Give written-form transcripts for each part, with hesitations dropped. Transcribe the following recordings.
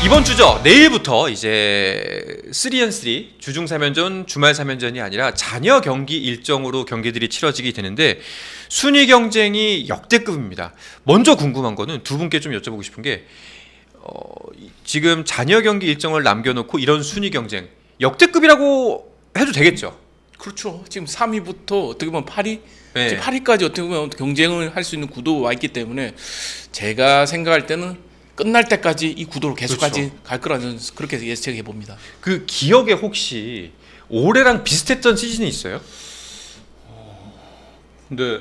이번 주죠. 내일부터 이제 3&3 주중 3연전, 주말 3연전이 아니라 잔여 경기 일정으로 경기들이 치러지게 되는데 순위 경쟁이 역대급입니다. 먼저 궁금한 거는 두 분께 좀 여쭤보고 싶은 게 지금 잔여 경기 일정을 남겨놓고 이런 순위 경쟁 역대급이라고 해도 되겠죠? 그렇죠. 지금 3위부터 어떻게 보면 8위, 네. 지금 8위까지 어떻게 보면 경쟁을 할 수 있는 구도가 와 있기 때문에 제가 생각할 때는 끝날 때까지 이 구도로 계속까지 그렇죠. 갈 거라 저는 그렇게 예측해 봅니다. 그 기억에 혹시 올해랑 비슷했던 시즌이 있어요? 근데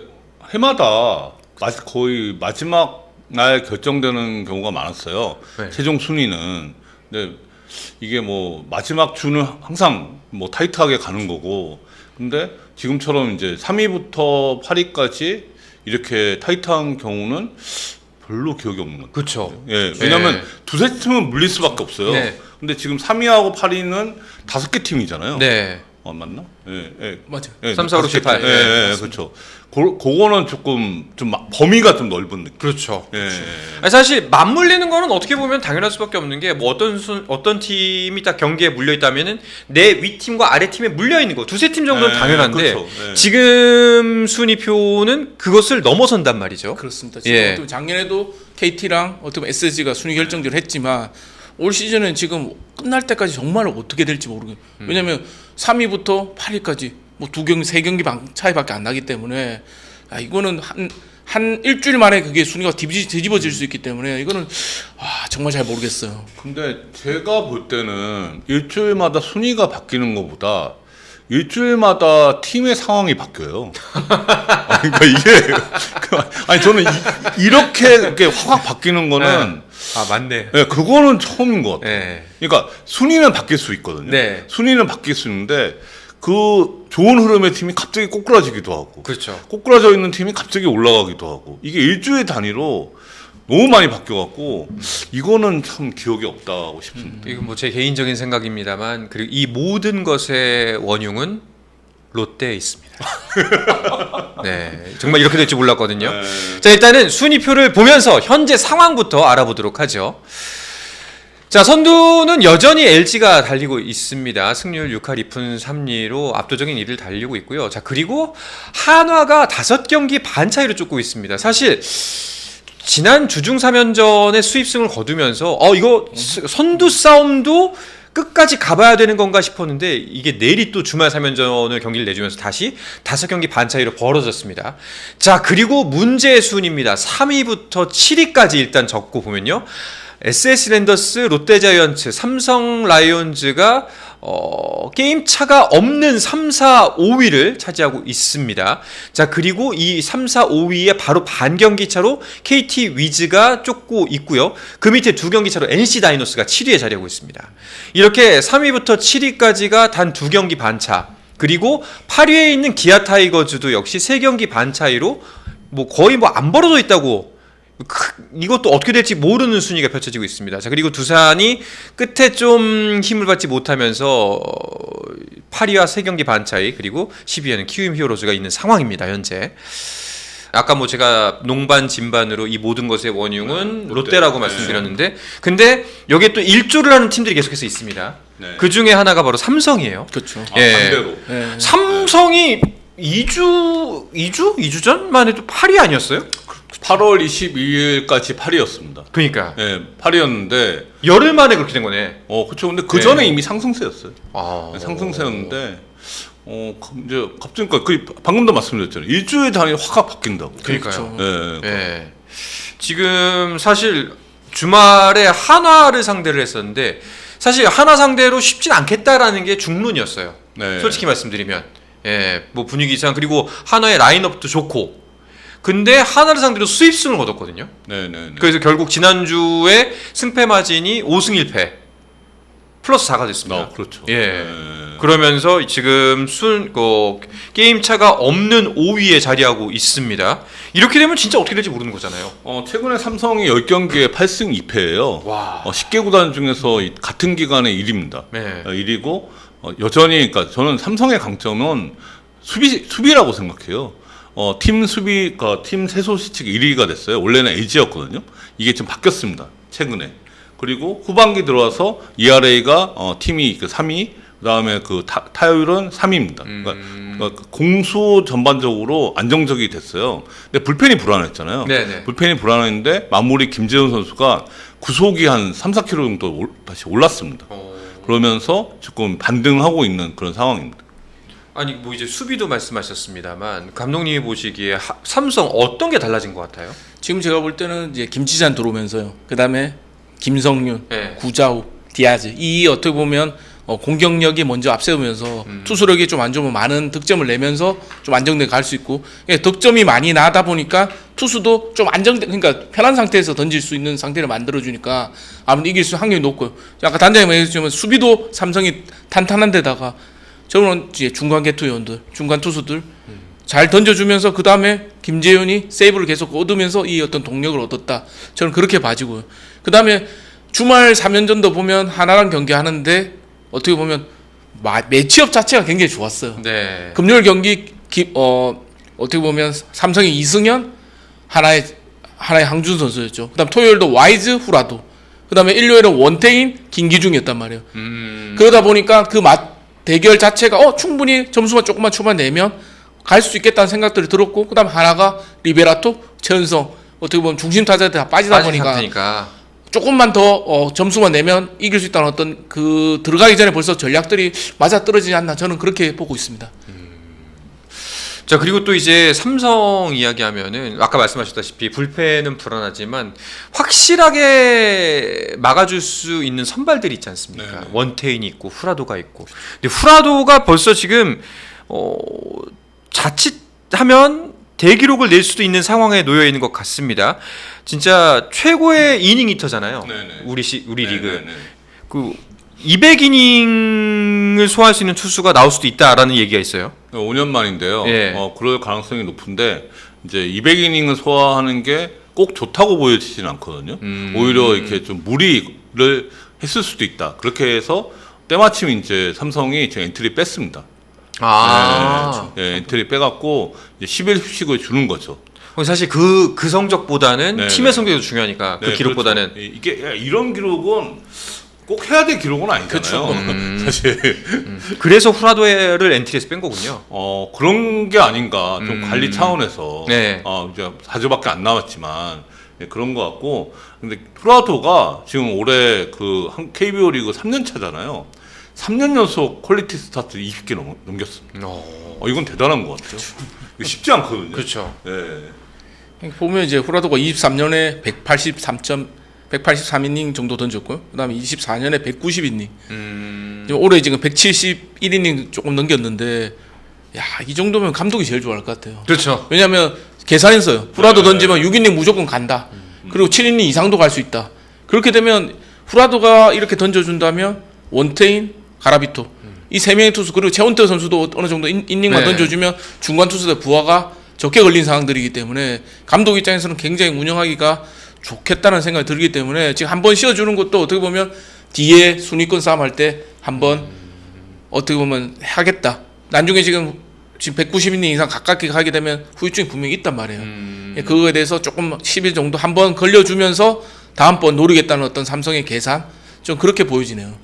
해마다 거의 마지막 날 결정되는 경우가 많았어요. 네. 최종 순위는. 근데 이게 뭐 마지막 주는 항상 뭐 타이트하게 가는 거고, 근데 지금처럼 이제 3위부터 8위까지 이렇게 타이트한 경우는 별로 기억이 없는 것 같아요. 그렇죠. 예, 왜냐면 네. 두세 팀은 물릴 수밖에 없어요. 네. 근데 지금 3위하고 8위는 5개 팀이잖아요. 네. 맞나? 예, 예. 맞아요. 예, 3, 4, 5, 6, 7, 8. 예, 예, 예, 그렇죠. 그거는 조금 좀 범위가 좀 넓은 느낌. 그렇죠. 예, 예. 아니, 사실 맞물리는 거는 어떻게 보면 당연할 수밖에 없는 게 뭐 어떤 팀이 딱 경기에 물려 있다면은 내 위 팀과 아래 팀에 물려 있는 거 두세 팀 정도는 네, 당연한데 그렇죠. 네. 지금 순위표는 그것을 넘어선단 말이죠. 그렇습니다. 지금 예. 어떻게 보면 작년에도 KT랑 어떻게 보면 SSG가 순위 결정전을 했지만 올 시즌은 지금 끝날 때까지 정말 어떻게 될지 모르겠어요. 왜냐하면 3위부터 8위까지 뭐 2경기, 3경기 차이밖에 안 나기 때문에 이거는 한 일주일 만에 그게 순위가 뒤집어질 수 있기 때문에 이거는 정말 잘 모르겠어요. 근데 제가 볼 때는 일주일마다 순위가 바뀌는 것보다 일주일마다 팀의 상황이 바뀌어요. 그러니까 이게 아니 저는 이렇게 확 바뀌는 거는 아 맞네. 네, 그거는 처음인 것 같아요. 네. 그러니까 순위는 바뀔 수 있거든요. 네. 순위는 바뀔 수 있는데 그 좋은 흐름의 팀이 갑자기 꼬꾸라지기도 하고, 그렇죠. 꼬꾸라져 있는 팀이 갑자기 올라가기도 하고, 이게 일주일 단위로 너무 많이 바뀌어갖고 이거는 참 기억이 없다고 싶습니다. 이건 뭐 제 개인적인 생각입니다만 그리고 이 모든 것의 원흉은 롯데에 있습니다. 네, 정말 이렇게 될 줄 몰랐거든요. 네. 자, 일단은 순위표를 보면서 현재 상황부터 알아보도록 하죠. 자, 선두는 여전히 LG가 달리고 있습니다. 승률 6할 2푼 3리로 압도적인 1위를 달리고 있고요. 자, 그리고 한화가 5경기 반 차이로 쫓고 있습니다. 사실 지난 주중 3연전에 수입승을 거두면서 이거 선두 싸움도 끝까지 가봐야 되는 건가 싶었는데 이게 내일이 또 주말 3연전을 경기를 내주면서 다시 5경기 반 차이로 벌어졌습니다. 자, 그리고 문제의 순입니다. 3위부터 7위까지 일단 적고 보면요. SS 랜더스, 롯데자이언츠, 삼성 라이온즈가 게임 차가 없는 3, 4, 5위를 차지하고 있습니다. 자, 그리고 이 3, 4, 5위에 바로 반 경기 차로 KT 위즈가 쫓고 있고요. 그 밑에 2경기 차로 NC 다이노스가 7위에 자리하고 있습니다. 이렇게 3위부터 7위까지가 단 2경기 반 차. 그리고 8위에 있는 기아 타이거즈도 역시 3경기 반 차이로 뭐 거의 뭐 안 벌어져 있다고, 이것도 어떻게 될지 모르는 순위가 펼쳐지고 있습니다. 자, 그리고 두산이 끝에 좀 힘을 받지 못하면서 8위와 3경기 반 차이, 그리고 10위에는 키움 히어로즈가 있는 상황입니다. 현재. 아까 뭐 제가 농반 진반으로 이 모든 것의 원흉은 롯데라고 말씀드렸는데, 근데 여기에 또 일조를 하는 팀들이 계속해서 있습니다. 네. 그 중에 하나가 바로 삼성이에요. 그렇죠. 예. 반대로. 네. 삼성이 2주 전만 해도 8위 아니었어요? 8월 22일까지 8위였습니다. 그러니까 예, 8위였는데, 열흘 만에 그렇게 된 거네. 그렇죠. 근데 그 전에 네. 이미 상승세였어요. 아, 상승세였는데, 이제 갑자기 방금도 말씀드렸잖아요. 일주일 단위로 확 바뀐다고. 그러니까요. 그렇죠. 예, 예. 지금 사실 주말에 한화를 상대를 했었는데 사실 한화 상대로 쉽진 않겠다라는 게 중론이었어요. 네. 솔직히 말씀드리면, 뭐 분위기상 그리고 한화의 라인업도 좋고. 근데 하나를 상대로 수입승을 거뒀거든요. 네. 그래서 결국 지난주에 승패 마진이 5승 1패 플러스 4가 됐습니다. 그렇죠. 예. 네. 그러면서 지금 게임 차가 없는 5위에 자리하고 있습니다. 이렇게 되면 진짜 어떻게 될지 모르는 거잖아요. 최근에 삼성이 10경기에 8승 2패예요. 와. 10개 구단 중에서 같은 기간에 1위입니다. 네. 1위고 여전히, 그러니까 저는 삼성의 강점은 수비라고 생각해요. 팀 수비가 팀 세소 시칙 1위가 됐어요. 원래는 LG였거든요. 이게 좀 바뀌었습니다. 최근에. 그리고 후반기 들어와서 ERA가 팀이 그 3위, 그다음에 그 타율은 3위입니다. 그러니까 공수 전반적으로 안정적이 됐어요. 근데 불펜이 불안했잖아요. 네네. 불펜이 불안했는데 마무리 김재훈 선수가 구속이 한 3, 4km 정도 다시 올랐습니다. 그러면서 조금 반등하고 있는 그런 상황입니다. 아니 뭐 이제 수비도 말씀하셨습니다만 감독님이 보시기에 삼성 어떤 게 달라진 것 같아요? 지금 제가 볼 때는 이제 김치잔 들어오면서요. 그다음에 김성윤, 네. 구자우, 디아즈 이 어떻게 보면 공격력이 먼저 앞세우면서 투수력이 좀 안 좋으면 많은 득점을 내면서 좀 안정되게 갈 수 있고 득점이 많이 나다 보니까 투수도 좀 안정돼 그러니까 편한 상태에서 던질 수 있는 상태를 만들어 주니까 아무래도 이길 수 확률이 높고요. 아까 단장님 얘기했지만 수비도 삼성이 탄탄한 데다가 저는 이제 중간 개투 요원들, 중간 투수들 잘 던져주면서 그 다음에 김재현이 세이브를 계속 얻으면서 이 어떤 동력을 얻었다. 저는 그렇게 봐지고요. 그 다음에 주말 3연전도 보면 하나랑 경기하는데 어떻게 보면 매치업 자체가 굉장히 좋았어요. 네. 금요일 경기 어떻게 보면 삼성의 이승현, 하나의 항준 선수였죠. 그다음 토요일도 와이즈, 후라도. 그다음에 일요일은 원태인, 김기중이었단 말이에요. 그러다 보니까 그 대결 자체가 충분히 점수만 조금만 초반 내면 갈 수 있겠다는 생각들이 들었고 그다음 하나가 리베라토, 최은성 어떻게 보면 중심 타자들 다 빠지다 보니까 상태니까. 조금만 더 점수만 내면 이길 수 있다는 어떤 그 들어가기 전에 벌써 전략들이 맞아 떨어지지 않나 저는 그렇게 보고 있습니다. 자 그리고 또 이제 삼성 이야기하면은 아까 말씀하셨다시피 불펜은 불안하지만 확실하게 막아줄 수 있는 선발들이 있지 않습니까? 네. 원태인이 있고 후라도가 있고. 근데 후라도가 벌써 지금 자칫하면 대기록을 낼 수도 있는 상황에 놓여 있는 것 같습니다. 진짜 최고의 이닝 히터잖아요. 네네. 우리 리그. 네네네. 그 200이닝을 소화할 수 있는 투수가 나올 수도 있다라는 얘기가 있어요. 5년 만인데요. 예. 그럴 가능성이 높은데 이제 200이닝을 소화하는 게 꼭 좋다고 보여지진 않거든요. 오히려 이렇게 좀 무리를 했을 수도 있다. 그렇게 해서 때마침 이제 삼성이 지금 엔트리 뺐습니다. 엔트리 빼갖고 이제 11휴식을 주는 거죠. 사실 그 성적보다는 네, 팀의 네. 성적이 더 중요하니까 그 네, 기록보다는. 그렇죠. 이게 이런 기록은 꼭 해야 될 기록은 아니잖아요. 사실 그래서 후라도를 엔트리에서 뺀 거군요. 그런 게 아닌가 좀 관리 차원에서 네. 이제 4주밖에 안 남았지만 그런 것 같고 근데 후라도가 지금 올해 그 KBO 리그 3년 차잖아요. 3년 연속 퀄리티 스타트 20개 넘겼습니다. 이건 대단한 것 같죠. 이거 쉽지 않거든요. 그렇죠. 네. 보면 이제 후라도가 23년에 183이닝 정도 던졌고요. 그다음에 24년에 190이닝. 올해 지금 171이닝 조금 넘겼는데 이 정도면 감독이 제일 좋아할 것 같아요. 그렇죠. 왜냐하면 계산했어요. 후라도 던지면 6이닝 무조건 간다. 그리고 7이닝 이상도 갈 수 있다. 그렇게 되면 후라도가 이렇게 던져준다면 원태인, 가라비토 이 세 명의 투수 그리고 최원태 선수도 어느 정도 이닝만 네. 던져주면 중간 투수들 부하가 적게 걸린 상황들이기 때문에 감독 입장에서는 굉장히 운영하기가 좋겠다는 생각이 들기 때문에 지금 한 번 쉬어주는 것도 어떻게 보면 뒤에 순위권 싸움할 때 한번 어떻게 보면 하겠다. 나중에 지금 190이닝 이상 가깝게 가게 되면 후유증이 분명히 있단 말이에요. 그거에 대해서 조금 10일 정도 한번 걸려주면서 다음번 노리겠다는 어떤 삼성의 계산 좀 그렇게 보여지네요.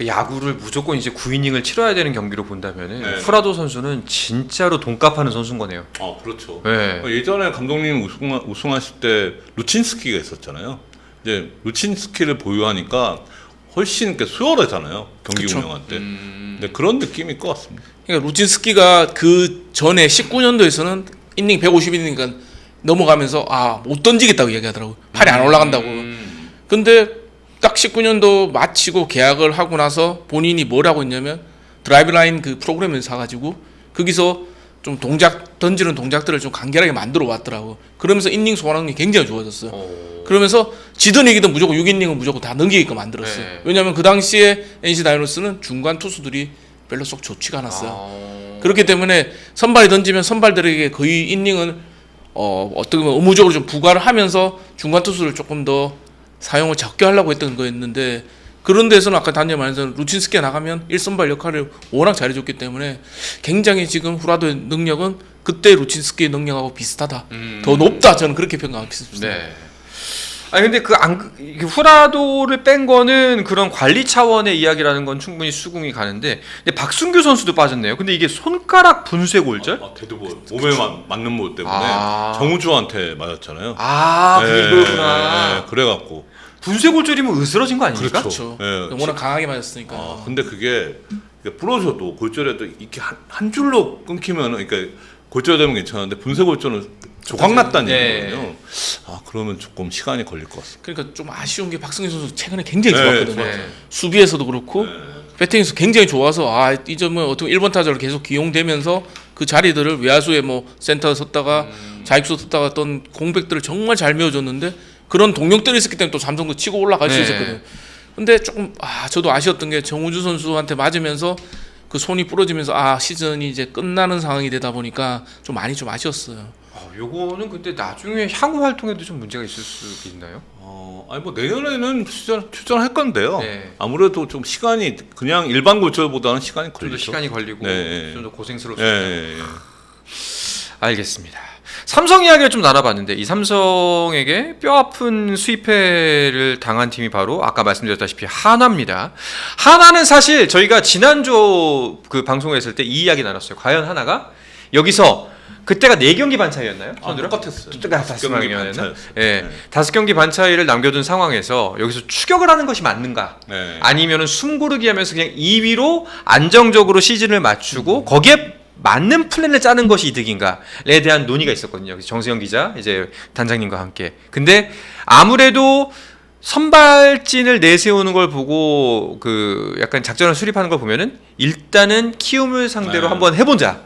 야구를 무조건 이제 9이닝을 치러야 되는 경기로 본다면은 네. 후라도 선수는 진짜로 돈값하는 선수인 거네요. 그렇죠. 네. 예전에 감독님 우승하실 때 루친스키가 있었잖아요. 이제 루친스키를 보유하니까 훨씬 이렇게 수월하잖아요. 경기 그쵸. 운영할 때. 네, 그런 느낌일 것 같습니다. 그러니까 루친스키가 그 전에 19년도에서는 이닝 150이니까 넘어가면서 못 던지겠다고 얘기하더라고요. 팔이 안 올라간다고. 근데 딱 19년도 마치고 계약을 하고 나서 본인이 뭘 하고 있냐면 드라이브 라인 그 프로그램을 사가지고 거기서 좀 던지는 동작들을 좀 간결하게 만들어 왔더라고. 그러면서 이닝 소화능력이 굉장히 좋아졌어요. 그러면서 지든 이기든 무조건 6이닝은 무조건 다 넘기게끔 만들었어요. 네. 왜냐하면 그 당시에 NC 다이노스는 중간 투수들이 별로 속 좋지가 않았어요. 그렇기 때문에 선발이 던지면 선발들에게 거의 이닝은 어떻게 보면 의무적으로 좀 부과를 하면서 중간 투수를 조금 더 사용을 적게 하려고 했던 거였는데 그런 데서는 아까 단장님 말해서 루친스키가 나가면 1선발 역할을 워낙 잘해줬기 때문에 굉장히 지금 후라도의 능력은 그때 루친스키의 능력하고 비슷하다. 더 높다. 저는 그렇게 평가하고 있습니다. 네. 아니 근데 후라도를 뺀 거는 그런 관리 차원의 이야기라는 건 충분히 수긍이 가는데, 근데 박순규 선수도 빠졌네요. 근데 이게 손가락 분쇄 골절? 데드볼 몸에 맞는 볼 때문에 정우주한테 맞았잖아요. 그게 그거구나. 그래갖고 분쇄 골절이면 으스러진 거 아닙니까? 그렇죠. 예. 워낙 강하게 맞았으니까. 근데 그게 부러져도 골절에도 이렇게 한 줄로 끊기면은, 그러니까 골절되면 괜찮은데 분쇄 골절은 조각났다는 얘기거든요. 그러면 조금 시간이 걸릴 것 같습니다. 그러니까 좀 아쉬운 게 박승희 선수 최근에 굉장히 좋았거든요. 네. 수비에서도 그렇고 배팅에서 굉장히 좋아서 이 점은 어떻게 1번 타자로 계속 기용되면서 그 자리들을 외야수에 뭐 센터 섰다가 좌익수 섰다가 어떤 공백들을 정말 잘 메워줬는데, 그런 동력들이 있었기 때문에 또 삼성도 치고 올라갈 수 있었거든요. 근데 조금 저도 아쉬웠던 게 정우주 선수한테 맞으면서 그 손이 부러지면서 시즌이 이제 끝나는 상황이 되다 보니까 좀 많이 좀 아쉬웠어요. 요거는 근데 나중에 향후 활동에도 좀 문제가 있을 수 있나요? 뭐 내년에는 출전할 건데요. 네. 아무래도 좀 시간이 그냥 일반 골절보다는 시간이 좀 더 걸리죠. 시간이 걸리고 네. 좀 더 고생스러울 수 있다. 예. 알겠습니다. 삼성 이야기를 좀 나눠봤는데, 이 삼성에게 뼈아픈 수입회를 당한 팀이 바로 아까 말씀드렸다시피 하나입니다. 하나는 사실 저희가 지난주 그 방송을 했을 때 이 이야기 나눴어요. 과연 하나가 여기서 그때가 4경기 반 차이였나요? 똑같았어요. 똑같았어요. 네. 5경기 반 차이를 남겨둔 상황에서 여기서 추격을 하는 것이 맞는가? 네. 아니면은 숨고르기 하면서 그냥 2위로 안정적으로 시즌을 맞추고 거기에 맞는 플랜을 짜는 것이 이득인가에 대한 논의가 있었거든요. 정세영 기자, 이제 단장님과 함께. 근데 아무래도 선발진을 내세우는 걸 보고 그 약간 작전을 수립하는 걸 보면은 일단은 키움을 상대로 한번 해보자.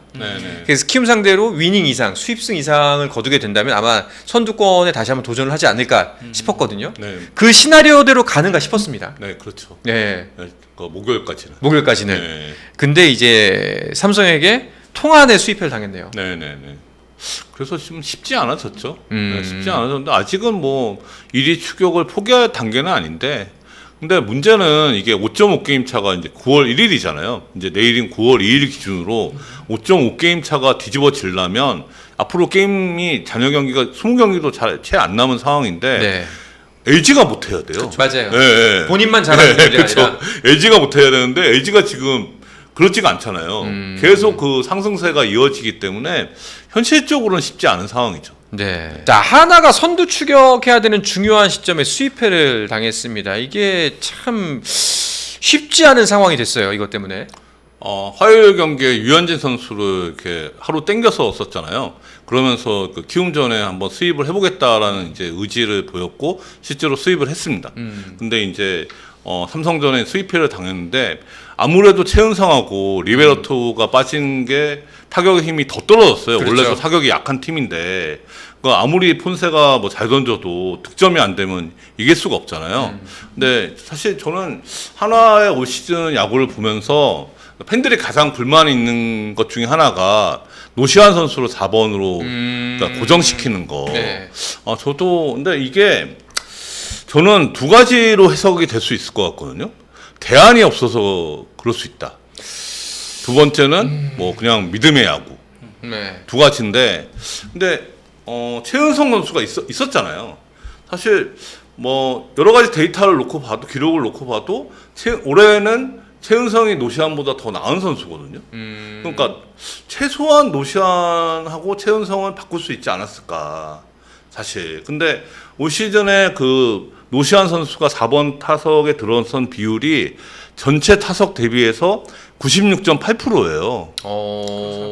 그래서 키움 상대로 위닝 이상, 수입승 이상을 거두게 된다면 아마 선두권에 다시 한번 도전을 하지 않을까 싶었거든요. 그 시나리오대로 가는가 싶었습니다. 네, 그렇죠. 네. 목요일까지는. 목요일까지는. 네. 근데 이제 삼성에게 통안의 수입회를 당했네요. 네네네. 그래서 지금 쉽지 않아졌죠. 네, 쉽지 않아졌는데 아직은 뭐 1위 추격을 포기할 단계는 아닌데, 근데 문제는 이게 5.5 게임 차가 이제 9월 1일이잖아요. 이제 내일인 9월 2일 기준으로 5.5 게임 차가 뒤집어지려면 앞으로 게임이 잔여 경기가 20경기도 채 안 남은 상황인데 네. LG가 못해야 돼요. 맞아요. 네. 본인만 잘하는 문제가 아니라. LG가 못해야 되는데 LG가 지금 그렇지가 않잖아요. 계속 그 상승세가 이어지기 때문에 현실적으로는 쉽지 않은 상황이죠. 네. 자, 하나가 선두 추격해야 되는 중요한 시점에 수입회를 당했습니다. 이게 참 쉽지 않은 상황이 됐어요. 이것 때문에. 화요일 경기에 유현진 선수를 이렇게 하루 땡겨서 썼잖아요. 그러면서 그 키움전에 한번 수입을 해보겠다라는 이제 의지를 보였고 실제로 수입을 했습니다. 근데 이제 삼성전에 수입회를 당했는데 아무래도 최은성하고 리베로토가 빠진 게 타격의 힘이 더 떨어졌어요. 그렇죠. 원래도 타격이 약한 팀인데 아무리 폰세가 뭐 잘 던져도 득점이 안 되면 이길 수가 없잖아요. 근데 사실 저는 하나의 올 시즌 야구를 보면서 팬들이 가장 불만이 있는 것 중에 하나가 노시환 선수를 4번으로 그러니까 고정시키는 거. 네. 저도 근데 이게 저는 두 가지로 해석이 될 수 있을 것 같거든요. 대안이 없어서 그럴 수 있다. 두 번째는 뭐 그냥 믿음의 야구. 네. 두 가지인데, 근데 최은성 선수가 있었잖아요. 사실 뭐 여러 가지 데이터를 놓고 봐도, 기록을 놓고 봐도 올해는 최은성이 노시안보다 더 나은 선수거든요. 그러니까 최소한 노시안하고 최은성은 바꿀 수 있지 않았을까 사실. 근데 올 시즌에 그 노시안 선수가 4번 타석에 들어선 비율이 전체 타석 대비해서 96.8%예요.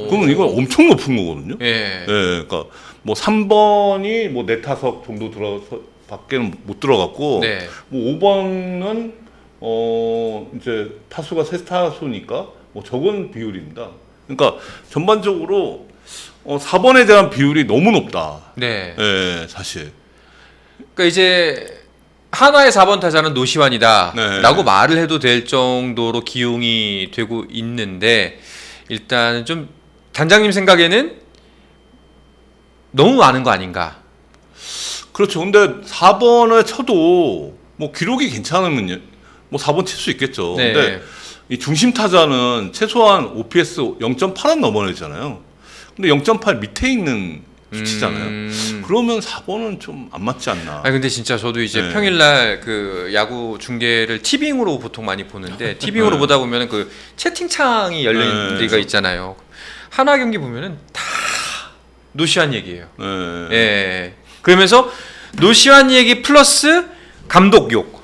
그러면 이건 엄청 높은 거거든요. 예. 그러니까 뭐 3번이 뭐 4타석 정도 들어서 밖에는 못 들어갔고, 네. 뭐 5번은 이제 타수가 3타수니까 뭐 적은 비율입니다. 그러니까 전반적으로 4번에 대한 비율이 너무 높다. 네. 사실. 그러니까 이제 하나의 4번 타자는 노시환이다 네. 라고 말을 해도 될 정도로 기용이 되고 있는데, 일단 좀 단장님 생각에는 너무 많은 거 아닌가? 그렇죠. 근데 4번을 쳐도 뭐 기록이 괜찮으면 뭐 4번 칠 수 있겠죠. 네. 근데 이 중심 타자는 최소한 OPS 0.8은 넘어야 되잖아요. 근데 0.8 밑에 있는 수치잖아요. 그러면 4번은 좀 안 맞지 않나. 아니 근데 진짜 저도 이제 네. 평일날 그 야구 중계를 티빙으로 보통 많이 보는데 티빙으로 네. 보다 보면은 그 채팅창이 열려 있는 네. 데가 있잖아요. 하나 경기 보면은 다 노시안 얘기예요. 네. 예. 그러면서 노시안 얘기 플러스 감독 욕.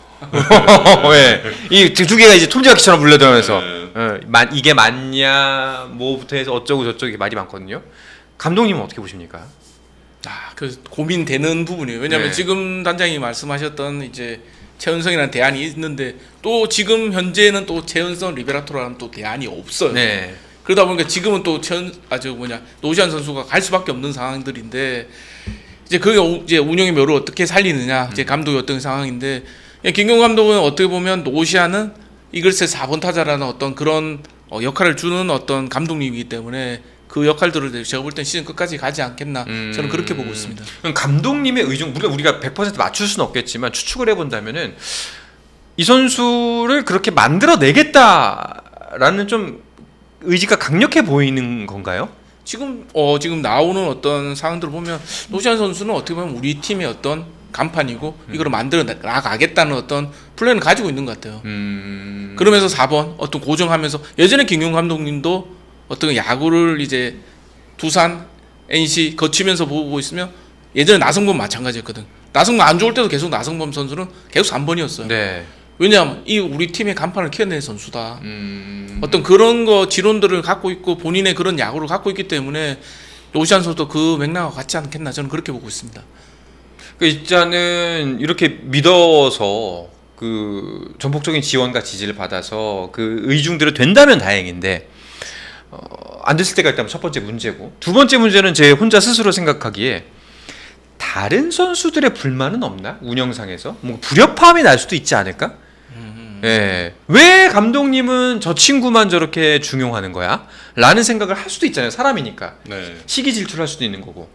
예. 이 두 개가 이제 톰지아키처럼 불려들면서 이게 맞냐 뭐부터 해서 어쩌고 저쩌고 이게 말이 많거든요. 감독님은 어떻게 보십니까? 그 고민되는 부분이에요. 왜냐하면 네. 지금 단장이 말씀하셨던 이제 최은성이라는 대안이 있는데 또 지금 현재는 또 최은성 리베라토라는 또 대안이 없어요. 네. 그러다 보니까 지금은 또 노시안 선수가 갈 수밖에 없는 상황들인데 이제 그게 이제 운영의 묘를 어떻게 살리느냐 이제 감독이 어떤 상황인데 김경호 감독은 어떻게 보면 노시안은 이글스의 4번 타자라는 어떤 그런 역할을 주는 어떤 감독님이기 때문에 그 역할들을 제가 볼 땐 시즌 끝까지 가지 않겠나 저는 그렇게 보고 있습니다. 그럼 감독님의 의중 물론 우리가 100% 맞출 수는 없겠지만 추측을 해본다면은 이 선수를 그렇게 만들어내겠다라는 좀 의지가 강력해 보이는 건가요? 지금 나오는 어떤 상황들을 보면 노시안 선수는 어떻게 보면 우리 팀의 어떤 간판이고 이거를 만들어 나가겠다는 어떤 플랜을 가지고 있는 것 같아요. 그러면서 4번 어떤 고정하면서 예전에 김경호 감독님도 어떤 야구를 이제 두산, NC 거치면서 보고 있으면 예전에 나성범 마찬가지였거든. 나성범 안 좋을 때도 계속 나성범 선수는 계속 3번이었어요. 네. 왜냐하면 이 우리 팀의 간판을 키워낸 선수다. 어떤 그런 거 지론들을 갖고 있고 본인의 그런 야구를 갖고 있기 때문에 노시안 선수도 그 맥락과 같지 않겠나 저는 그렇게 보고 있습니다. 그 일단은 이렇게 믿어서 그 전폭적인 지원과 지지를 받아서 그 의중대로 된다면 다행인데 안 됐을 때가 일단 첫 번째 문제고 두 번째 문제는 제 혼자 스스로 생각하기에 다른 선수들의 불만은 없나? 운영상에서 뭐 불협화음이 날 수도 있지 않을까? 예. 왜 감독님은 저 친구만 저렇게 중용하는 거야? 라는 생각을 할 수도 있잖아요. 사람이니까. 네. 시기 질투를 할 수도 있는 거고.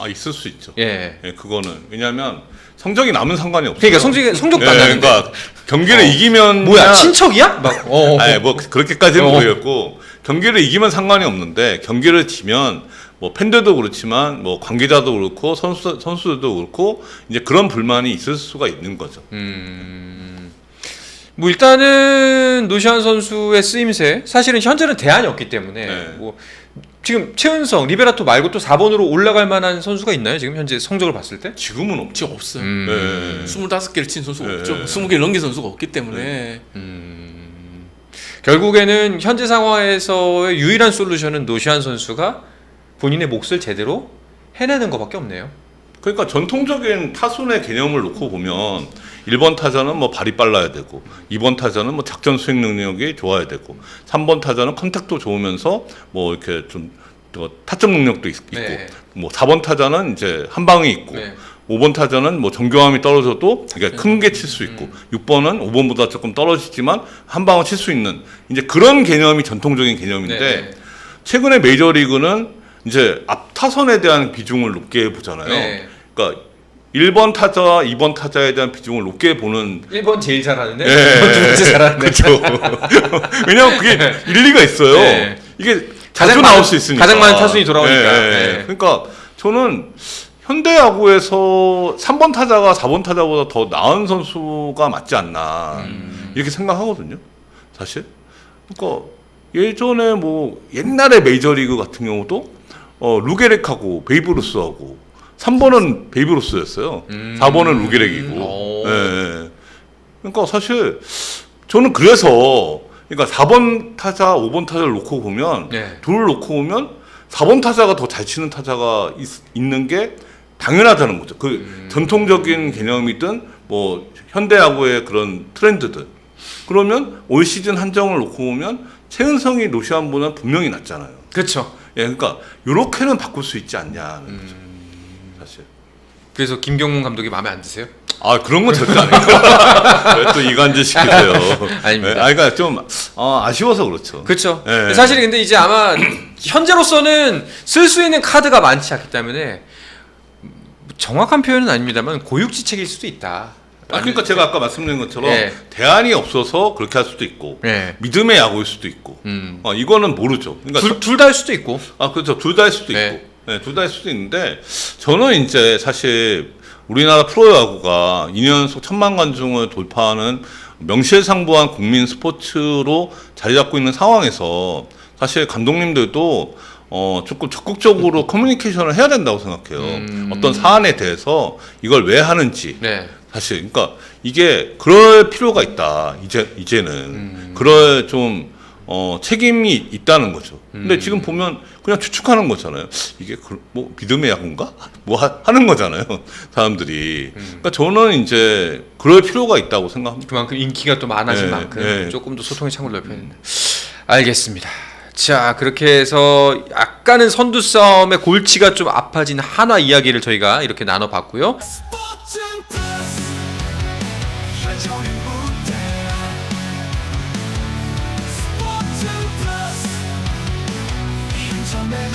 있을 수 있죠. 예. 예, 그거는 왜냐하면 성적이 남은 상관이 없어요. 그러니까 성적도 안 나는데. 그러니까 경기를 이기면 뭐야 친척이야? 막 아니 뭐 그렇게까지는 모르겠고 경기를 이기면 상관이 없는데 경기를 지면 뭐 팬들도 그렇지만 뭐 관계자도 그렇고 선수들도 그렇고 이제 그런 불만이 있을 수가 있는 거죠. 뭐 일단은 노시안 선수의 쓰임새 사실은 현재는 대안이 없기 때문에 네. 뭐 지금 최은성, 리베라토 말고 또 4번으로 올라갈 만한 선수가 있나요? 지금 현재 성적을 봤을 때? 지금은 없죠. 지금 없어요. 네. 25개를 친 선수가 네. 없죠. 20개를 넘긴 선수가 없기 때문에 결국에는 현재 상황에서의 유일한 솔루션은 노시안 선수가 본인의 몫을 제대로 해내는 것밖에 없네요. 그러니까 전통적인 타순의 개념을 놓고 보면 1번 타자는 뭐 발이 빨라야 되고 2번 타자는 뭐 작전 수행 능력이 좋아야 되고 3번 타자는 컨택도 좋으면서 뭐 이렇게 좀 타점 능력도 있고 네. 뭐 4번 타자는 이제 한 방이 있고 네. 5번 타자는 뭐 정교함이 떨어져도 그러니까 큰 게 칠 수 있고 6번은 5번보다 조금 떨어지지만 한 방을 칠 수 있는 이제 그런 개념이 전통적인 개념인데 네. 최근에 메이저리그는 이제 앞 타선에 대한 비중을 높게 보잖아요. 네. 그러니까 1번 타자와 2번 타자에 대한 비중을 높게 보는 1번 제일 잘하는데 예. 2번 두 번째 잘하는데 그렇죠. 왜냐하면 그게 일리가 있어요. 네. 이게 가장 자주 많은- 나올 수 있으니까. 가장 많은 타순이 돌아오니까. 예, 예. 네. 그러니까 저는 현대야구에서 3번 타자가 4번 타자보다 더 나은 선수가 맞지 않나 이렇게 생각하거든요. 사실. 그러니까 예전에 뭐 옛날에 메이저리그 같은 경우도 루게렉하고 베이브루스하고 3번은 베이브루스였어요. 4번은 루게렉이고. 예, 예. 그러니까 사실 저는 그래서 그러니까 4번 타자, 5번 타자를 놓고 보면 네. 둘을 놓고 보면 4번 타자가 더 잘 치는 타자가 있는 게 당연하다는 거죠. 그 전통적인 개념이든 뭐 현대야구의 그런 트렌드든 그러면 올 시즌 한정을 놓고 보면 최은성이 노시안보다는 분명히 낫잖아요. 그렇죠. 예, 그러니까 요렇게는 바꿀 수 있지 않냐는 거죠. 사실. 그래서 김경문 감독이 마음에 안 드세요? 그런 건 절대 아니에요. 왜 또 이간질 시키세요? 아닙니다. 그러니까 좀 아쉬워서 그렇죠. 그렇죠. 네. 사실 근데 이제 아마 현재로서는 쓸 수 있는 카드가 많지 않기 때문에 정확한 표현은 아닙니다만 고육지책일 수도 있다. 그러니까 제가 아까 말씀드린 것처럼 네. 대안이 없어서 그렇게 할 수도 있고 네. 믿음의 야구일 수도 있고 이거는 모르죠. 그러니까 둘 다 할 수도 있고. 그렇죠. 둘 다 할 수도 네. 있고. 네, 둘 다 있을 수도 있는데 저는 이제 사실 우리나라 프로야구가 2년 연속 1,000만 관중을 돌파하는 명실상부한 국민 스포츠로 자리 잡고 있는 상황에서 사실 감독님들도 조금 적극적으로 커뮤니케이션을 해야 된다고 생각해요. 어떤 사안에 대해서 이걸 왜 하는지. 네. 사실 그러니까 이게 그럴 필요가 있다. 이제는 그럴 좀 책임이 있다는 거죠. 근데 지금 보면 그냥 추측하는 거잖아요. 이게 뭐 믿음의 야구인가? 뭐 하는 거잖아요. 사람들이. 그러니까 저는 이제 그럴 필요가 있다고 생각합니다. 그만큼 인기가 또 많아진 네, 만큼 네. 조금 더 소통의 창구를 넓혀야 된다. 알겠습니다. 자, 그렇게 해서 약간은 선두 싸움의 골치가 좀 아파진 한화 이야기를 저희가 이렇게 나눠봤고요. 스포츠 플러스 한정의 무대 스포츠 플러스 인터넷